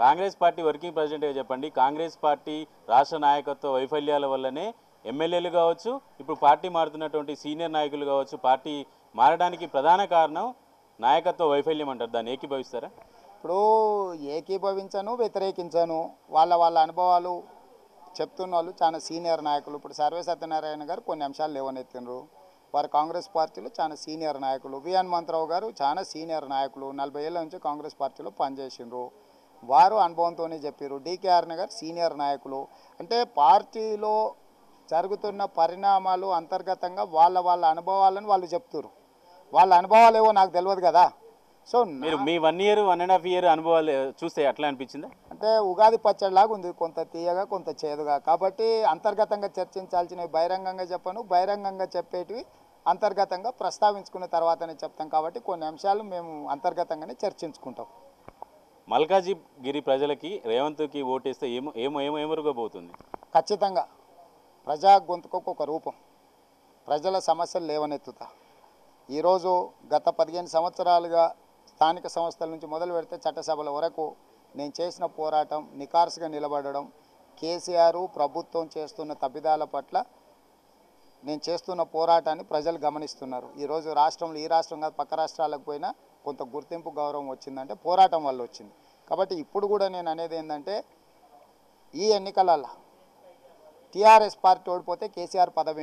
Congress party working ప్రెసిడెంట్గా చెప్పండి. Congress party రాష్ట్ర నాయకత్వ వైఫల్యాల వల్లనే ఎమ్మెల్యేలు కావచ్చు, ఇప్పుడు పార్టీ మారుతున్నటువంటి సీనియర్ నాయకులు కావచ్చు, పార్టీ మారడానికి ప్రధాన కారణం నాయకత్వ వైఫల్యం అంటారు. దాన్ని ఏకీభవిస్తారా? ఇప్పుడు ఏకీభవించను, వ్యతిరేకించను. వాళ్ళ అనుభవాలు చెప్తున్న వాళ్ళు చాలా సీనియర్ నాయకులు. ఇప్పుడు సర్వే సత్యనారాయణ గారు కొన్ని అంశాలు లేవనెత్తినారు. వారు కాంగ్రెస్ పార్టీలో చాలా సీనియర్ నాయకులు. వి హనుమంతరావు గారు చాలా సీనియర్ నాయకులు, 40 ఏళ్ళ నుంచి కాంగ్రెస్ పార్టీలో పనిచేసిండ్రు. వారు అనుభవంతోనే చెప్పారు. డికే అరుణ గారు సీనియర్ నాయకులు. అంటే పార్టీలో జరుగుతున్న పరిణామాలు అంతర్గతంగా వాళ్ళ అనుభవాలను వాళ్ళు చెప్తారు. వాళ్ళ అనుభవాలు ఏవో నాకు తెలియదు కదా. సో మీరు మీ 1 ఇయర్ 1.5 ఇయర్ అనుభవాలు చూస్తే అట్లా అనిపించిందా? అంటే ఉగాది పచ్చడిలాగా ఉంది, కొంత తీయగా కొంత చేదుగా. కాబట్టి అంతర్గతంగా చర్చించాల్సినవి బహిరంగంగా చెప్పను, బహిరంగంగా చెప్పేటివి అంతర్గతంగా ప్రస్తావించుకున్న తర్వాతనే చెప్తాం. కాబట్టి కొన్ని అంశాలు మేము అంతర్గతంగానే చర్చించుకుంటాం. మల్కాజిగిరి ప్రజలకి రేవంత్కి ఓటేస్తే ఏమరుగబోతుంది? ఖచ్చితంగా ప్రజా గొంతుకు ఒక రూపం, ప్రజల సమస్యలు లేవనెత్తుతా. ఈరోజు గత 15 సంవత్సరాలుగా స్థానిక సంస్థల నుంచి మొదలు పెడితే చట్టసభల వరకు నేను చేసిన పోరాటం, నికార్సుగా నిలబడడం, కేసీఆర్ ప్రభుత్వం చేస్తున్న తప్పిదాల పట్ల నేను చేస్తున్న పోరాటాన్ని ప్రజలు గమనిస్తున్నారు. ఈరోజు రాష్ట్రంలో, ఈ రాష్ట్రం కాదు పక్క రాష్ట్రాలకు పోయినా కొంత గుర్తింపు, గౌరవం వచ్చిందంటే పోరాటం వల్ల వచ్చింది. కాబట్టి ఇప్పుడు కూడా నేను అనేది ఏంటంటే, ఈ ఎన్నికలలో టీఆర్ఎస్ పార్టీ ఓడిపోతే కేసీఆర్ పదవి